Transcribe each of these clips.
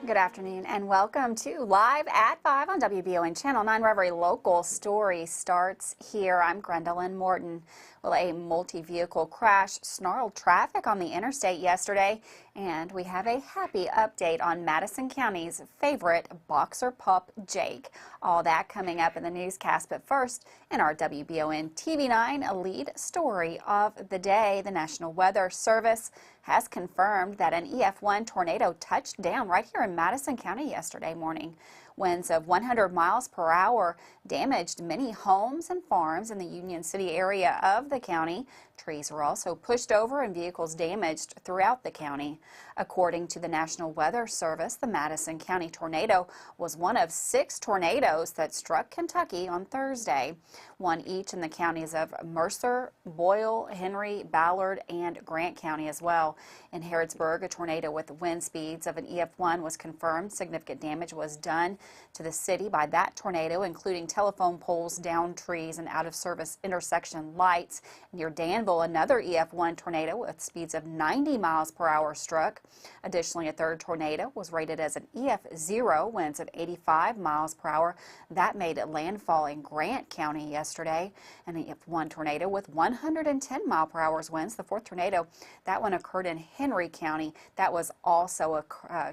Good afternoon and welcome to Live at 5 on WBON Channel 9, where every local story starts here. I'm Gwendolyn Morton. Well, a multi-vehicle crash snarled traffic on the interstate yesterday, and we have a happy update on Madison County's favorite boxer pup, Jake. All that coming up in the newscast, but first, in our WBON TV9 lead story of the day, the National Weather Service has confirmed that an EF1 tornado touched down right here in Madison County yesterday morning. Winds of 100 miles per hour damaged many homes and farms in the Union City area of the county. Trees were also pushed over and vehicles damaged throughout the county. According to the National Weather Service, the Madison County tornado was one of 6 tornadoes that struck Kentucky on Thursday, one each in the counties of Mercer, Boyle, Henry, Ballard, and Grant County as well. In Harrodsburg, a tornado with wind speeds of an EF1 was confirmed. Significant damage was done to the city by that tornado, including telephone poles, downed trees, and out-of-service intersection lights. Near Danville, another EF1 tornado with speeds of 90 miles per hour struck. Additionally, a third tornado was rated as an EF0, winds of 85 miles per hour. That made landfall in Grant County yesterday. An EF1 tornado with 110 mile per hour winds. The fourth tornado, that one occurred in Henry County. That was also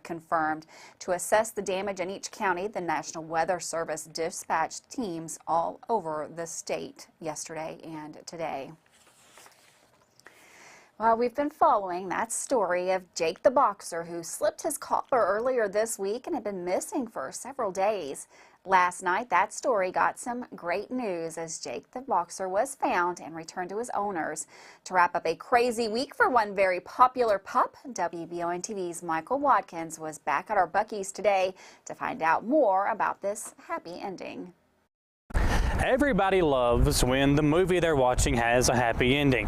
confirmed. To assess the damage in each county, the National Weather Service dispatched teams all over the state yesterday and today. Well, we've been following that story of Jake the boxer, who slipped his collar earlier this week and had been missing for several days. Last night, that story got some great news as Jake the boxer was found and returned to his owners. To wrap up a crazy week for one very popular pup, WBON TV's Michael Watkins was back at our Buc-ee's today to find out more about this happy ending. Everybody loves when the movie they're watching has a happy ending.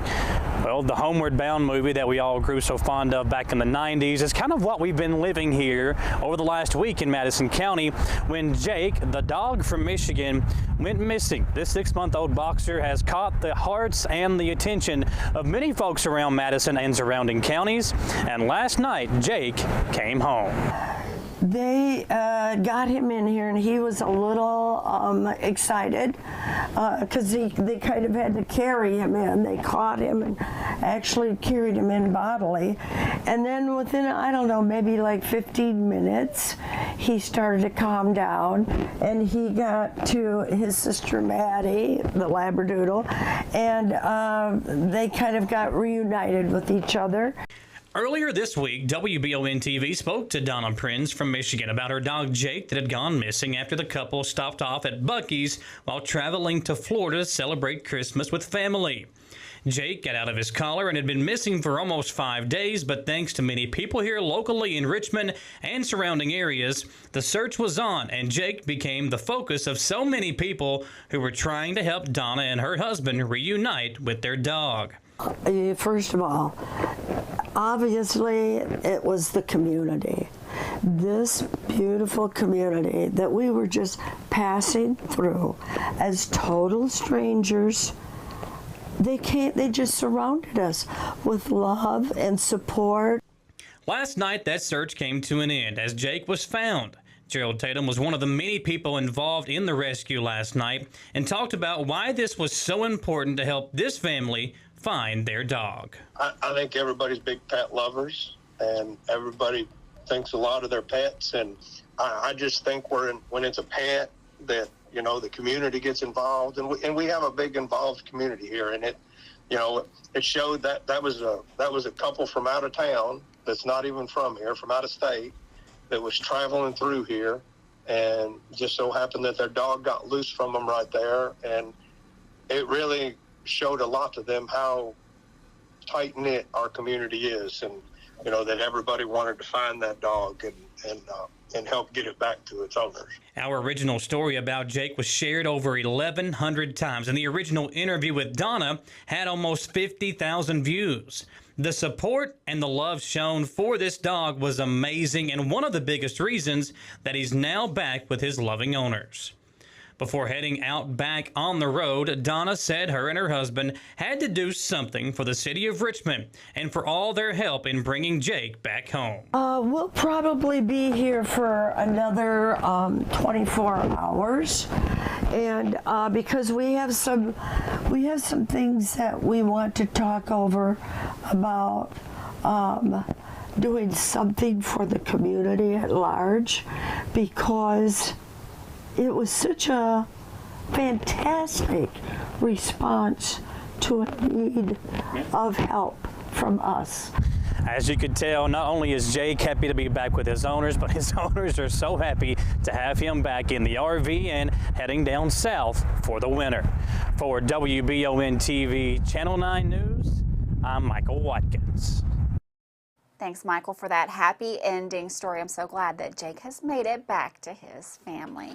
Well, the Homeward Bound movie that we all grew so fond of back in the 90s is kind of what we've been living here over the last week in Madison County when Jake, the dog from Michigan, went missing. This 6-month-old boxer has caught the hearts and the attention of many folks around Madison and surrounding counties, and last night Jake came home. They got him in here and he was a little excited because they kind of had to carry him in. They caught him and actually carried him in bodily. And then within, I don't know, maybe like 15 minutes, he started to calm down and he got to his sister Maddie, the Labradoodle, and they kind of got reunited with each other. Earlier this week, WBON TV spoke to Donna Prinz from Michigan about her dog Jake that had gone missing after the couple stopped off at Buc-ee's while traveling to Florida to celebrate Christmas with family. Jake got out of his collar and had been missing for almost 5 days, but thanks to many people here locally in Richmond and surrounding areas, the search was on and Jake became the focus of so many people who were trying to help Donna and her husband reunite with their dog. First of all, obviously it was the community. This beautiful community that we were just passing through as total strangers. They just surrounded us with love and support. Last night, that search came to an end as Jake was found. Gerald Tatum was one of the many people involved in the rescue last night and talked about why this was so important to help this family find their dog. I think everybody's big pet lovers, and everybody thinks a lot of their pets, and I just think when it's a pet that, you know, the community gets involved, and we have a big involved community here, and it showed that was a couple from out of town that's not even from here, from out of state, that was traveling through here, and just so happened that their dog got loose from them right there, and it really showed a lot to them how tight-knit our community is, and you know that everybody wanted to find that dog and help get it back to its owners. Our original story about Jake was shared over 1,100 times, and the original interview with Donna had almost 50,000 views. The support and the love shown for this dog was amazing, and one of the biggest reasons that he's now back with his loving owners. Before heading out back on the road, Donna said her and her husband had to do something for the city of Richmond and for all their help in bringing Jake back home. We'll probably be here for another 24 hours, and because we have some things that we want to talk over about doing something for the community at large, because it was such a fantastic response to a need of help from us. As you could tell, not only is Jake happy to be back with his owners, but his owners are so happy to have him back in the RV and heading down south for the winter. For WBON TV Channel 9 News, I'm Michael Watkins. Thanks, Michael, for that happy ending story. I'm so glad that Jake has made it back to his family.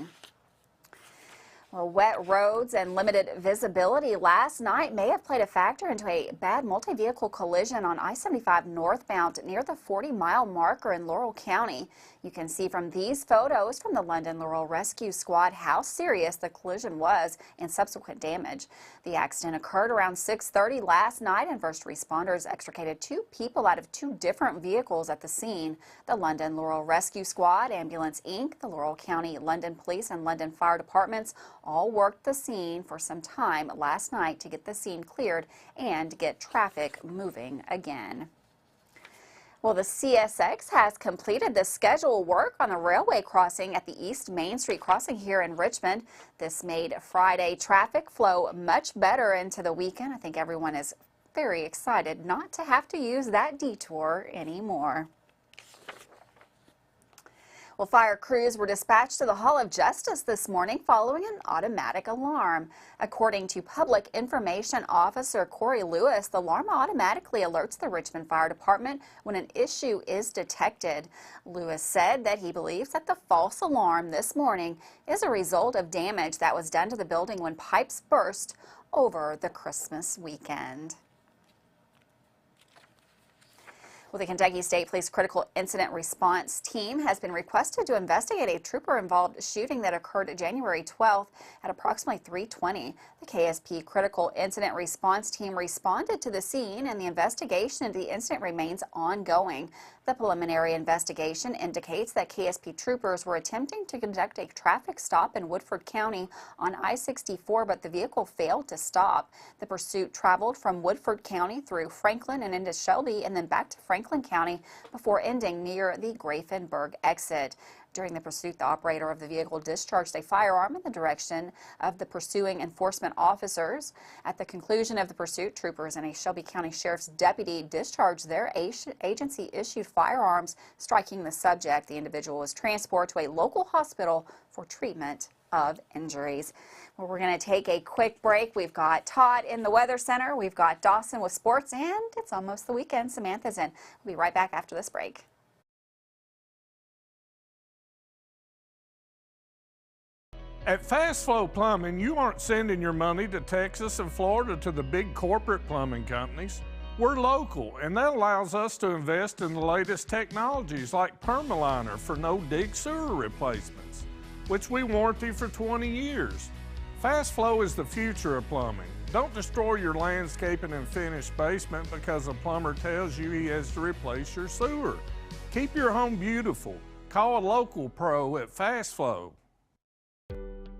Well, wet roads and limited visibility last night may have played a factor into a bad multi-vehicle collision on I-75 northbound near the 40-mile marker in Laurel County. You can see from these photos from the London Laurel Rescue Squad how serious the collision was and subsequent damage. The accident occurred around 6:30 last night, and first responders extricated 2 people out of 2 different vehicles at the scene. The London Laurel Rescue Squad, Ambulance Inc., the Laurel County London Police and London Fire Departments all worked the scene for some time last night to get the scene cleared and get traffic moving again. Well, the CSX has completed the scheduled work on the railway crossing at the East Main Street crossing here in Richmond. This made Friday traffic flow much better into the weekend. I think everyone is very excited not to have to use that detour anymore. Well, fire crews were dispatched to the Hall of Justice this morning following an automatic alarm. According to Public Information Officer Corey Lewis, the alarm automatically alerts the Richmond Fire Department when an issue is detected. Lewis said that he believes that the false alarm this morning is a result of damage that was done to the building when pipes burst over the Christmas weekend. Well, the Kentucky State Police Critical Incident Response Team has been requested to investigate a trooper-involved shooting that occurred January 12th at approximately 3:20. The KSP Critical Incident Response Team responded to the scene, and the investigation into the incident remains ongoing. The preliminary investigation indicates that KSP troopers were attempting to conduct a traffic stop in Woodford County on I-64, but the vehicle failed to stop. The pursuit traveled from Woodford County through Franklin and into Shelby and then back to Franklin County before ending near the Grafenberg exit. During the pursuit, the operator of the vehicle discharged a firearm in the direction of the pursuing enforcement officers. At the conclusion of the pursuit, troopers and a Shelby County Sheriff's deputy discharged their agency-issued firearms, striking the subject. The individual was transported to a local hospital for treatment of injuries. Well, we're going to take a quick break. We've got Todd in the Weather Center. We've got Dawson with sports, and it's almost the weekend. Samantha's in. We'll be right back after this break. At Fast Flow Plumbing, you aren't sending your money to Texas and Florida to the big corporate plumbing companies. We're local, and that allows us to invest in the latest technologies like Permaliner for no-dig sewer replacements, which we warranty for 20 years. Fast Flow is the future of plumbing. Don't destroy your landscaping and finished basement because a plumber tells you he has to replace your sewer. Keep your home beautiful. Call a local pro at Fast Flow.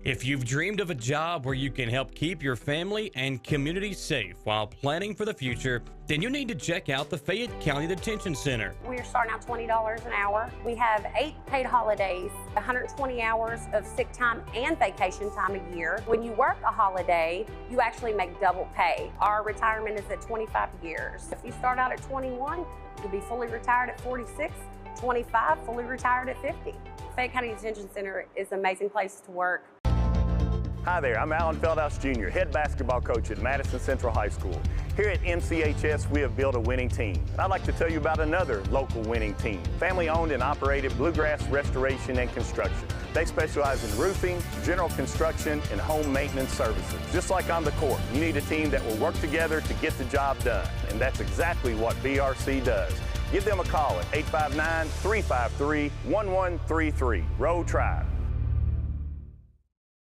If you've dreamed of a job where you can help keep your family and community safe while planning for the future, then you need to check out the Fayette County Detention Center. We're starting out $20 an hour. We have 8 paid holidays, 120 hours of sick time and vacation time a year. When you work a holiday, you actually make double pay. Our retirement is at 25 years. If you start out at 21, you'll be fully retired at 46, 25, fully retired at 50. Fayette County Detention Center is an amazing place to work. Hi there, I'm Alan Feldhouse Jr., head basketball coach at Madison Central High School. Here at MCHS, we have built a winning team. I'd like to tell you about another local winning team, family-owned and operated Bluegrass Restoration and Construction. They specialize in roofing, general construction, and home maintenance services. Just like on the court, you need a team that will work together to get the job done, and that's exactly what BRC does. Give them a call at 859-353-1133. Road Tribe.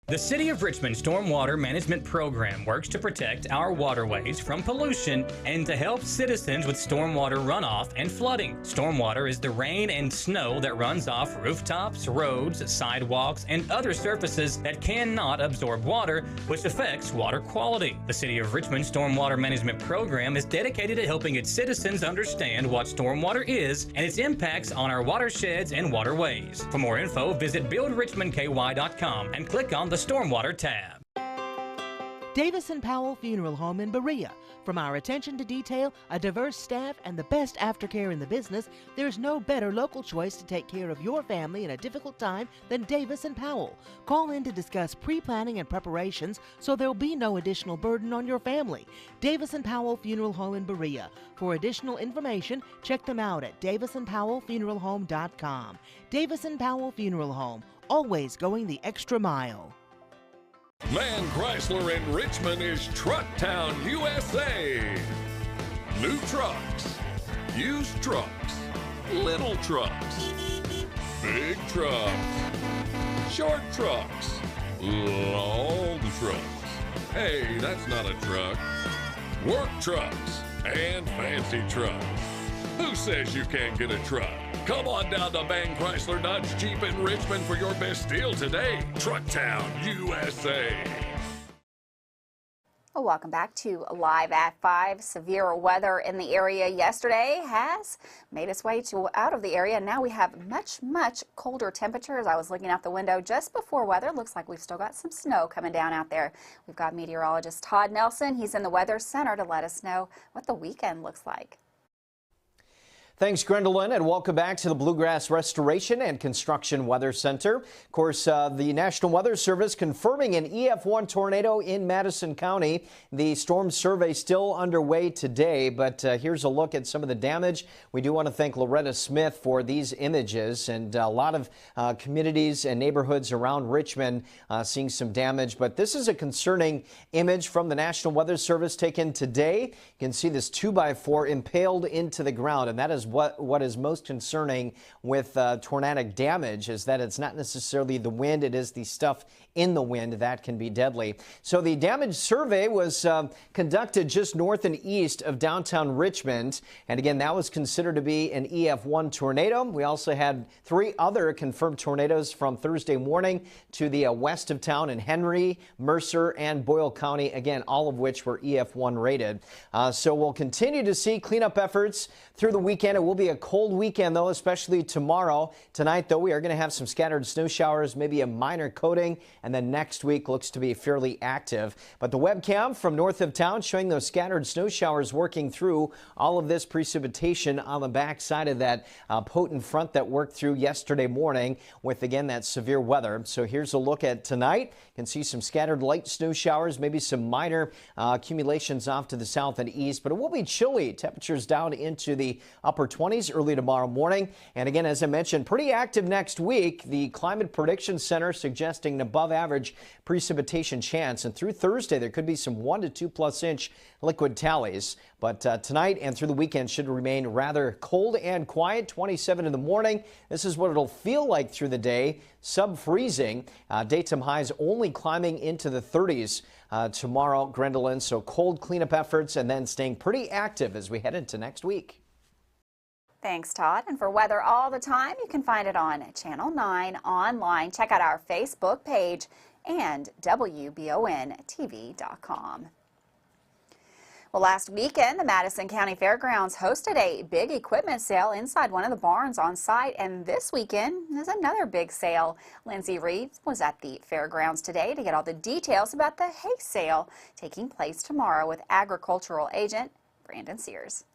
The City of Richmond Stormwater Management Program works to protect our waterways from pollution and to help citizens with stormwater runoff and flooding. Stormwater is the rain and snow that runs off rooftops, roads, sidewalks, and other surfaces that cannot absorb water, which affects water quality. The City of Richmond Stormwater Management Program is dedicated to helping its citizens understand what stormwater is and its impacts on our watersheds and waterways. For more info, visit buildrichmondky.com and click on the Stormwater tab. Davis & Powell Funeral Home in Berea. From our attention to detail, a diverse staff, and the best aftercare in the business, there's no better local choice to take care of your family in a difficult time than Davis & Powell. Call in to discuss pre-planning and preparations so there'll be no additional burden on your family. Davis & Powell Funeral Home in Berea. For additional information, check them out at davisandpowellfuneralhome.com. Davis & Powell Funeral Home, always going the extra mile. Man Chrysler in Richmond is Truck Town, USA. New trucks, used trucks, little trucks, big trucks, short trucks, long trucks. Hey, that's not a truck. Work trucks and fancy trucks. Who says you can't get a truck? Come on down to Man Chrysler Dodge Jeep in Richmond for your best deal today. Truck Town, USA. Well, welcome back to Live at 5. Severe weather in the area yesterday has made its way out of the area. Now we have much colder temperatures. I was looking out the window just before weather. Looks like we've still got some snow coming down out there. We've got meteorologist Todd Nelson. He's in the Weather Center to let us know what the weekend looks like. Thanks, Gwendolyn, and welcome back to the Bluegrass Restoration and Construction Weather Center. Of course, the National Weather Service confirming an EF1 tornado in Madison County. The storm survey still underway today, but here's a look at some of the damage. We do want to thank Loretta Smith for these images, and a lot of communities and neighborhoods around Richmond seeing some damage. But this is a concerning image from the National Weather Service taken today. You can see this 2x4 impaled into the ground, and that is what is most concerning with tornadic damage, is that it's not necessarily the wind, it is the stuff in the wind that can be deadly. So the damage survey was conducted just north and east of downtown Richmond, and again, that was considered to be an EF1 tornado. We also had 3 other confirmed tornadoes from Thursday morning to the west of town in Henry, Mercer, and Boyle County, again, all of which were EF1 rated. So we'll continue to see cleanup efforts through the weekend. It will be a cold weekend, though, especially tomorrow. Tonight, though, we are going to have some scattered snow showers, maybe a minor coating, and then next week looks to be fairly active. But the webcam from north of town showing those scattered snow showers working through all of this precipitation on the backside of that potent front that worked through yesterday morning with, again, that severe weather. So here's a look at tonight. You can see some scattered light snow showers, maybe some minor accumulations off to the south and east, but it will be chilly. Temperatures down into the upper 20s early tomorrow morning. And again, as I mentioned, pretty active next week. The Climate Prediction Center suggesting an above average precipitation chance. And through Thursday, there could be some 1 to 2+ inch liquid tallies. But tonight and through the weekend should remain rather cold and quiet. 27 in the morning. This is what it'll feel like through the day. Sub-freezing. Daytime highs only climbing into the 30s tomorrow, Gwendolyn. So cold cleanup efforts and then staying pretty active as we head into next week. Thanks, Todd. And for weather all the time, you can find it on Channel 9 online. Check out our Facebook page and WBONTV.com. Well, last weekend, the Madison County Fairgrounds hosted a big equipment sale inside one of the barns on site, and this weekend is another big sale. Lindsay Reed was at the fairgrounds today to get all the details about the hay sale taking place tomorrow with agricultural agent Brandon Sears.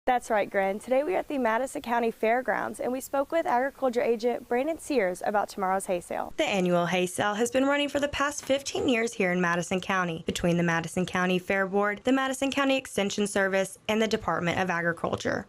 That's right, Gren. Today we are at the Madison County Fairgrounds and we spoke with agriculture agent Brandon Sears about tomorrow's hay sale. The annual hay sale has been running for the past 15 years here in Madison County between the Madison County Fair Board, the Madison County Extension Service, and the Department of Agriculture.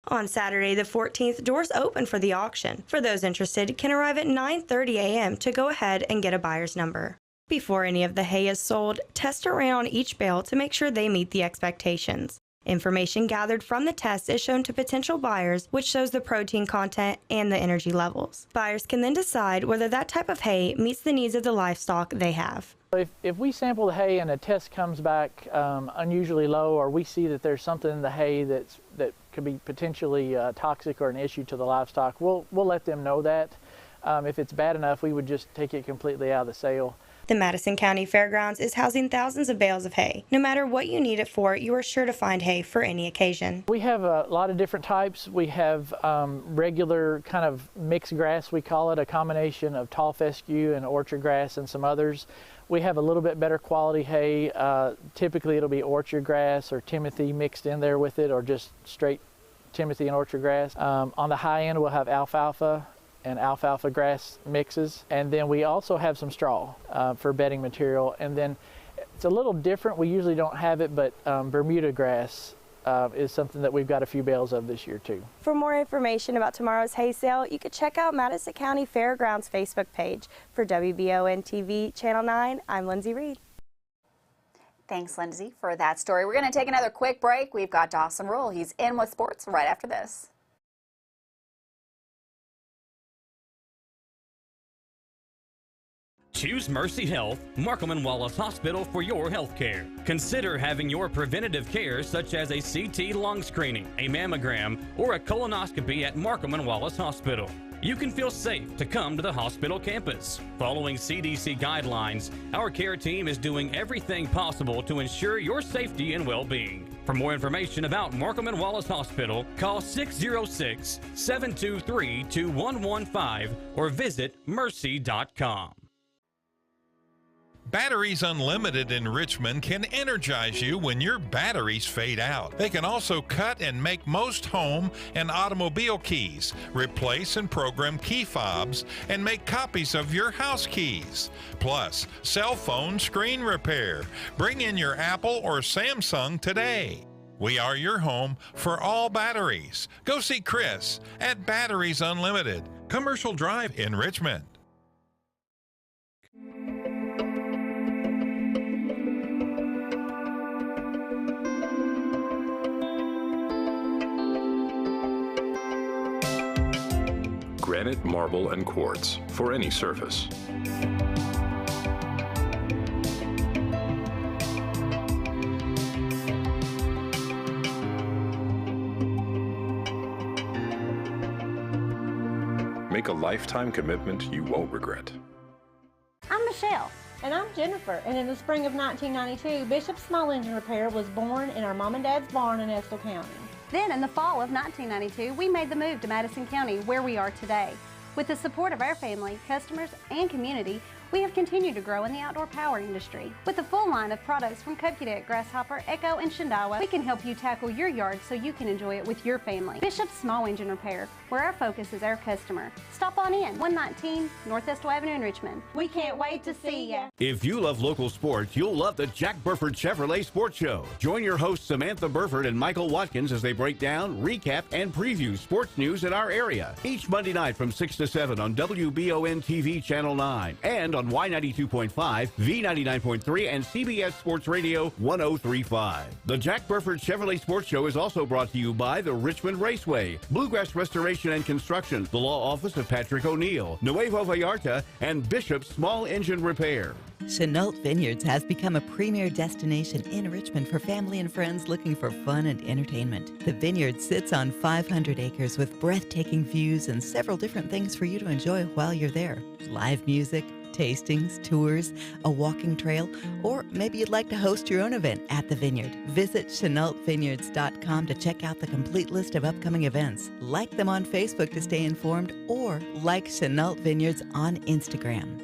On Saturday the 14th, doors open for the auction. For those interested, can arrive at 9:30 a.m. to go ahead and get a buyer's number. Before any of the hay is sold, test around on each bale to make sure they meet the expectations. Information gathered from the test is shown to potential buyers, which shows the protein content and the energy levels. Buyers can then decide whether that type of hay meets the needs of the livestock they have. If we sample the hay and a test comes back unusually low, or we see that there's something in the hay that could be potentially toxic or an issue to the livestock, we'll let them know that. If it's bad enough, we would just take it completely out of the sale. The Madison County Fairgrounds is housing thousands of bales of hay. No matter what you need it for, you are sure to find hay for any occasion. We have a lot of different types. We have regular kind of mixed grass, we call it, a combination of tall fescue and orchard grass and some others. We have a little bit better quality hay. Typically it'll be orchard grass or Timothy mixed in there with it, or just straight Timothy and orchard grass. On the high end we'll have alfalfa and alfalfa grass mixes, and then we also have some straw for bedding material. And then it's a little different, we usually don't have it, but Bermuda grass is something that we've got a few bales of this year too. For more information about tomorrow's hay sale, you can check out Madison County Fairgrounds Facebook page. For WBON TV Channel 9, I'm Lindsay Reed. Thanks, Lindsay, for that story. We're going to take another quick break. We've got Dawson Rule. He's in with sports right after this. Choose Mercy Health, Markham and Wallace Hospital for your health care. Consider having your preventative care such as a CT lung screening, a mammogram, or a colonoscopy at Markham and Wallace Hospital. You can feel safe to come to the hospital campus. Following CDC guidelines, our care team is doing everything possible to ensure your safety and well-being. For more information about Markham and Wallace Hospital, call 606-723-2115 or visit mercy.com. Batteries Unlimited in Richmond can energize you when your batteries fade out. They can also cut and make most home and automobile keys, replace and program key fobs, and make copies of your house keys. Plus, cell phone screen repair. Bring in your Apple or Samsung today. We are your home for all batteries. Go see Chris at Batteries Unlimited, Commercial Drive in Richmond. Granite, marble, and quartz for any surface. Make a lifetime commitment you won't regret. I'm Michelle. And I'm Jennifer. And in the spring of 1992, Bishop's Small Engine Repair was born in our mom and dad's barn in Estill County. Then in the fall of 1992, we made the move to Madison County, where we are today. With the support of our family, customers, and community, we have continued to grow in the outdoor power industry. With a full line of products from Cub Cadet, Grasshopper, Echo, and Shindawa, we can help you tackle your yard so you can enjoy it with your family. Bishop's Small Engine Repair, where our focus is our customer. Stop on in, 119 North Estill Avenue in Richmond. We can't wait to see ya. If you love local sports, you'll love the Jack Burford Chevrolet Sports Show. Join your hosts Samantha Burford and Michael Watkins as they break down, recap, and preview sports news in our area. Each Monday night from 6 to 7 on WBON TV Channel 9 and on Y92.5, V99.3, and CBS Sports Radio 103.5. The Jack Burford Chevrolet Sports Show is also brought to you by the Richmond Raceway, Bluegrass Restoration and Construction, the Law Office of Patrick O'Neill, Nuevo Vallarta, and Bishop's Small Engine Repair. Chenault Vineyards has become a premier destination in Richmond for family and friends looking for fun and entertainment. The vineyard sits on 500 acres with breathtaking views and several different things for you to enjoy while you're there. Live music, tastings, tours, a walking trail, or maybe you'd like to host your own event at the vineyard. Visit ChenaultVineyards.com to check out the complete list of upcoming events. Like them on Facebook to stay informed, or like Chenault Vineyards on Instagram.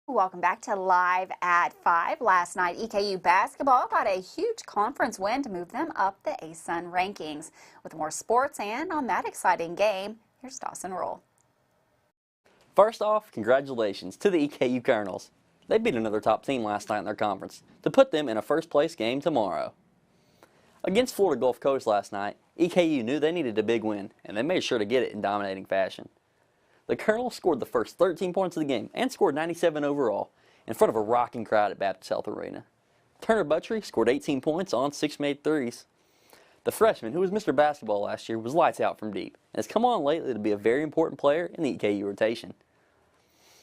Welcome back to Live at 5. Last night, EKU basketball got a huge conference win to move them up the ASUN rankings. With more sports and on that exciting game, here's Dawson Rule. First off, congratulations to the EKU Colonels. They beat another top team last night in their conference to put them in a first-place game tomorrow. Against Florida Gulf Coast last night, EKU knew they needed a big win, and they made sure to get it in dominating fashion. The Colonels scored the first 13 points of the game and scored 97 overall in front of a rocking crowd at Baptist Health Arena. Turner Buttrey scored 18 points on 6 made threes. The freshman, who was Mr. Basketball last year, was lights out from deep and has come on lately to be a very important player in the EKU rotation.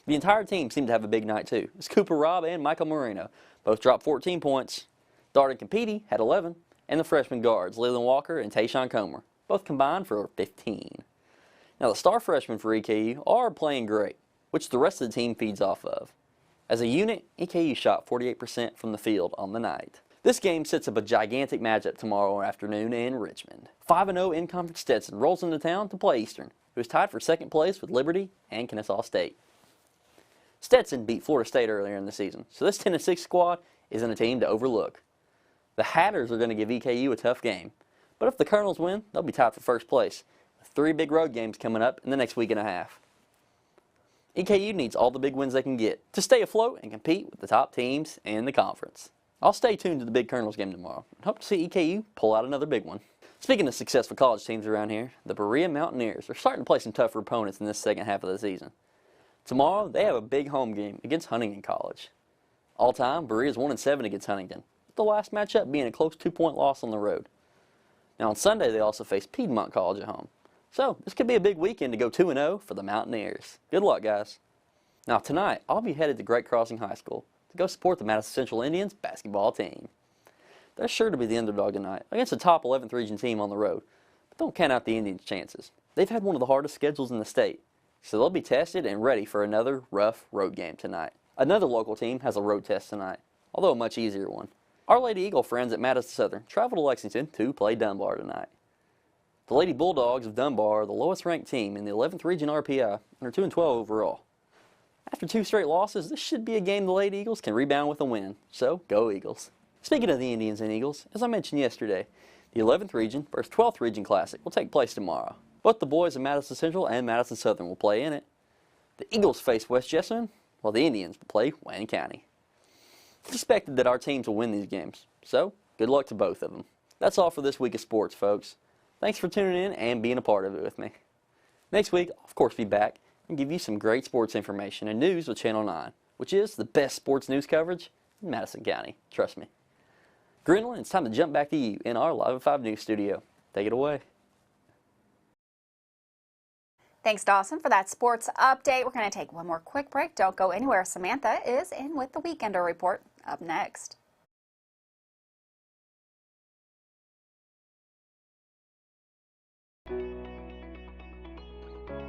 The entire team seemed to have a big night too, as Cooper Robb and Michael Moreno both dropped 14 points. Darden Compete had 11, and the freshman guards, Leland Walker and Tayshawn Comer, both combined for 15. Now the star freshmen for EKU are playing great, which the rest of the team feeds off of. As a unit, EKU shot 48% from the field on the night. This game sets up a gigantic matchup tomorrow afternoon in Richmond. 5-0 in-conference Stetson rolls into town to play Eastern, who is tied for second place with Liberty and Kennesaw State. Stetson beat Florida State earlier in the season, so this 10-6 squad isn't a team to overlook. The Hatters are going to give EKU a tough game, but if the Colonels win, they'll be tied for first place, with 3 big road games coming up in the next week and a half. EKU needs all the big wins they can get to stay afloat and compete with the top teams in the conference. I'll stay tuned to the big Colonels game tomorrow and hope to see EKU pull out another big one. Speaking of successful college teams around here, the Berea Mountaineers are starting to play some tougher opponents in this second half of the season. Tomorrow, they have a big home game against Huntington College. All time, Berea is 1-7 against Huntington, with the last matchup being a close 2-point loss on the road. Now on Sunday, they also face Piedmont College at home. So this could be a big weekend to go 2-0 for the Mountaineers. Good luck, guys. Now tonight, I'll be headed to Great Crossing High School to go support the Madison Central Indians basketball team. They're sure to be the underdog tonight against a top 11th region team on the road, but don't count out the Indians' chances. They've had one of the hardest schedules in the state, so they'll be tested and ready for another rough road game tonight. Another local team has a road test tonight, although a much easier one. Our Lady Eagle friends at Madison Southern travel to Lexington to play Dunbar tonight. The Lady Bulldogs of Dunbar are the lowest ranked team in the 11th region RPI and are 2-12 overall. After 2 straight losses, this should be a game the Lady Eagles can rebound with a win, so go Eagles. Speaking of the Indians and Eagles, as I mentioned yesterday, the 11th region versus 12th region classic will take place tomorrow. Both the boys of Madison Central and Madison Southern will play in it. The Eagles face West Jessamine, while the Indians will play Wayne County. It's expected that our teams will win these games, so good luck to both of them. That's all for this week of sports, folks. Thanks for tuning in and being a part of it with me. Next week, I'll of course be back and give you some great sports information and news with Channel 9, which is the best sports news coverage in Madison County. Trust me. Grindlin, it's time to jump back to you in our Live at 5 News studio. Take it away. Thanks, Dawson, for that sports update. We're going to take one more quick break. Don't go anywhere. Samantha is in with the Weekender Report up next.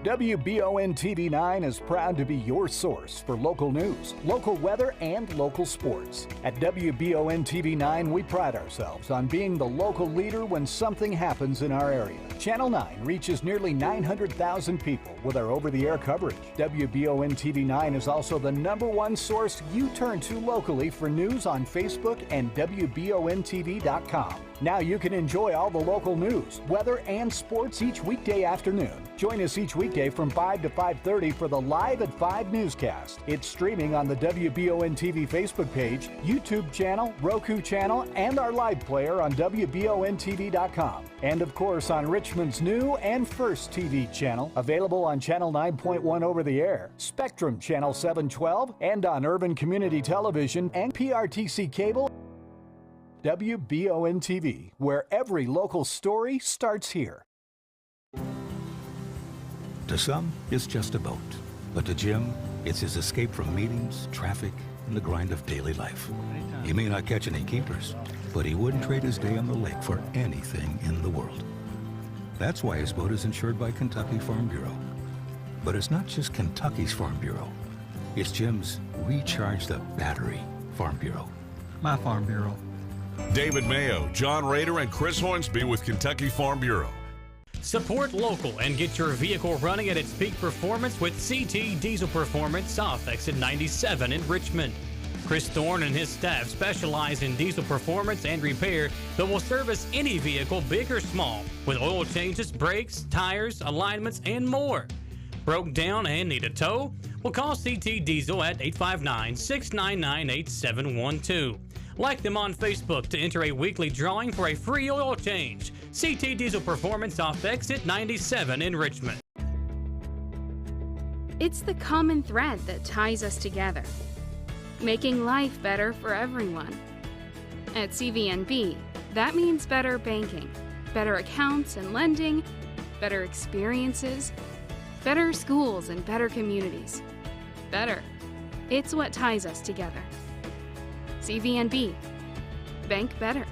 WBON TV 9 is proud to be your source for local news, local weather, and local sports. At WBON TV 9, we pride ourselves on being the local leader when something happens in our area. Channel 9 reaches nearly 900,000 people with our over-the-air coverage. WBON TV 9 is also the #1 source you turn to locally for news on Facebook and WBONTV.com. Now you can enjoy all the local news, weather, and sports each weekday afternoon. Join us each weekday from 5 to 5:30 for the Live at 5 Newscast. It's streaming on the WBON TV Facebook page, YouTube channel, Roku channel, and our live player on WBONTV.com. And of course on Richmond's new and first TV channel, available on Channel 9.1 over the air, Spectrum Channel 712, and on Urban Community Television and PRTC Cable. WBON TV, where every local story starts here. To some, it's just a boat. But to Jim, it's his escape from meetings, traffic, and the grind of daily life. He may not catch any keepers, but he wouldn't trade his day on the lake for anything in the world. That's why his boat is insured by Kentucky Farm Bureau. But it's not just Kentucky's Farm Bureau. It's Jim's Recharge the Battery Farm Bureau. My Farm Bureau. David Mayo, John Rader, and Chris Hornsby with Kentucky Farm Bureau. Support local and get your vehicle running at its peak performance with CT Diesel Performance off Exit 97 in Richmond. Chris Thorne and his staff specialize in diesel performance and repair that will service any vehicle, big or small, with oil changes, brakes, tires, alignments, and more. Broke down and need a tow? Well, call CT Diesel at 859-699-8712. Like them on Facebook to enter a weekly drawing for a free oil change. CT Diesel Performance off Exit 97 in Richmond. It's the common thread that ties us together, making life better for everyone. At CVNB, that means better banking, better accounts and lending, better experiences, better schools and better communities. Better. It's what ties us together. CVNB. Bank better.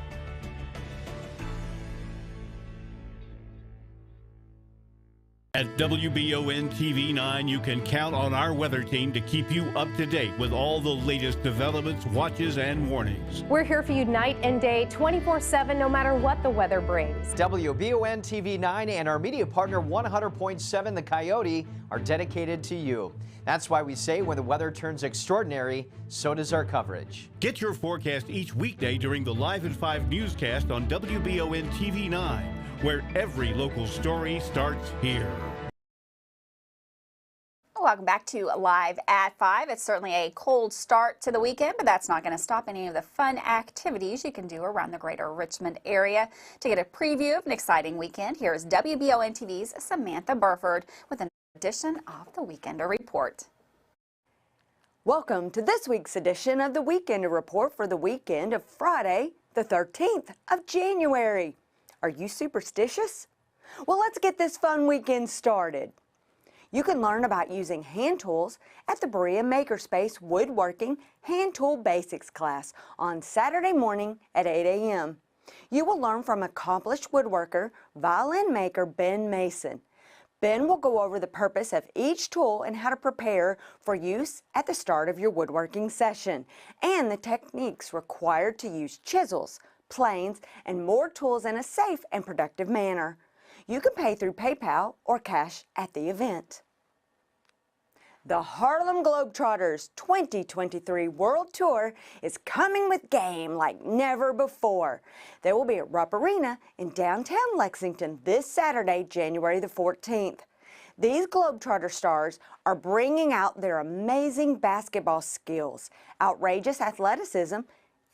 At WBON TV 9, you can count on our weather team to keep you up to date with all the latest developments, watches, and warnings. We're here for you night and day, 24/7, no matter what the weather brings. WBON TV 9 and our media partner 100.7 The Coyote are dedicated to you. That's why we say when the weather turns extraordinary, so does our coverage. Get your forecast each weekday during the Live at 5 newscast on WBON TV 9, where every local story starts here. Welcome back to Live at 5. It's certainly a cold start to the weekend, but that's not going to stop any of the fun activities you can do around the greater Richmond area. To get a preview of an exciting weekend, here's WBON TV's Samantha Burford with an edition of the Weekender Report. Welcome to this week's edition of the Weekender Report for the weekend of Friday, the 13th of January. Are you superstitious? Well, let's get this fun weekend started. You can learn about using hand tools at the Berea Makerspace Woodworking Hand Tool Basics class on Saturday morning at 8 a.m. You will learn from accomplished woodworker, violin maker Ben Mason. Ben will go over the purpose of each tool and how to prepare for use at the start of your woodworking session, and the techniques required to use chisels, planes, and more tools in a safe and productive manner. You can pay through PayPal or cash at the event. The Harlem Globetrotters 2023 World Tour is coming with game like never before. They will be at Rupp Arena in downtown Lexington this Saturday, January the 14th. These Globetrotter stars are bringing out their amazing basketball skills, outrageous athleticism,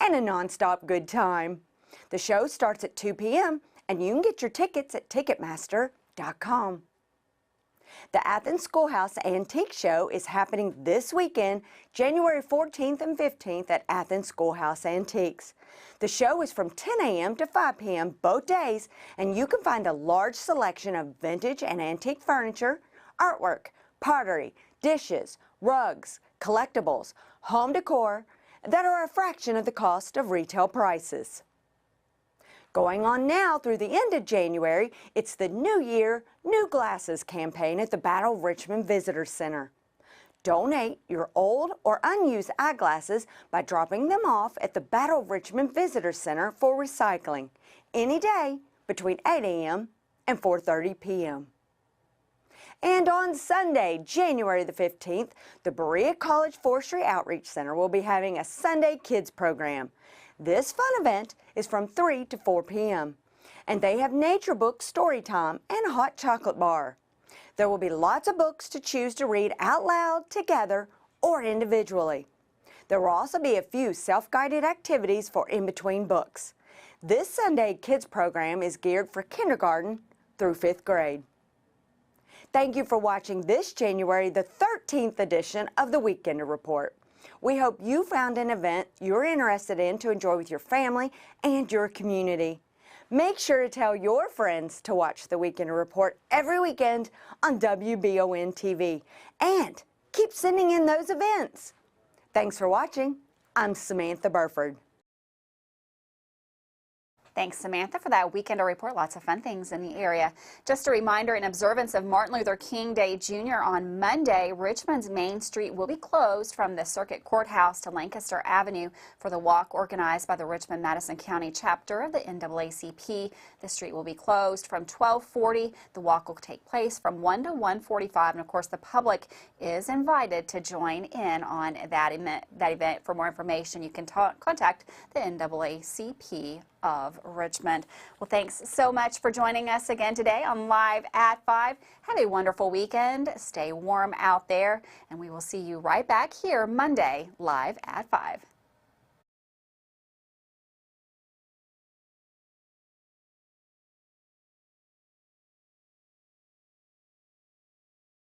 and a nonstop good time. The show starts at 2 p.m. and you can get your tickets at Ticketmaster.com. The Athens Schoolhouse Antique Show is happening this weekend, January 14th and 15th at Athens Schoolhouse Antiques. The show is from 10 a.m. to 5 p.m. both days, and you can find a large selection of vintage and antique furniture, artwork, pottery, dishes, rugs, collectibles, home decor that are a fraction of the cost of retail prices. Going on now through the end of January, it's the New Year, New Glasses campaign at the Battle Richmond Visitor Center. Donate your old or unused eyeglasses by dropping them off at the Battle Richmond Visitor Center for recycling any day between 8 a.m. and 4:30 p.m. And on Sunday, January the 15th, the Berea College Forestry Outreach Center will be having a Sunday Kids program. This fun event is from 3 to 4 p.m. and they have nature book story time and a hot chocolate bar. There will be lots of books to choose to read out loud, together, or individually. There will also be a few self-guided activities for in-between books. This Sunday Kids program is geared for kindergarten through 5th grade. Thank you for watching this January the 13th edition of the Weekender Report. We hope you found an event you're interested in to enjoy with your family and your community. Make sure to tell your friends to watch the Weekender Report every weekend on WBON TV. And keep sending in those events. Thanks for watching. I'm Samantha Burford. Thanks, Samantha, for that Weekender Report. Lots of fun things in the area. Just a reminder, in observance of Martin Luther King Day Jr. on Monday, Richmond's Main Street will be closed from the Circuit Courthouse to Lancaster Avenue for the walk organized by the Richmond Madison County chapter of the NAACP. The street will be closed from 12:40. The walk will take place from 1 to 1:45, and of course the public is invited to join in on that event. For more information, you can contact the NAACP of Richmond. Well, thanks so much for joining us again today on Live at 5. Have a wonderful weekend. Stay warm out there, and we will see you right back here Monday, Live at 5.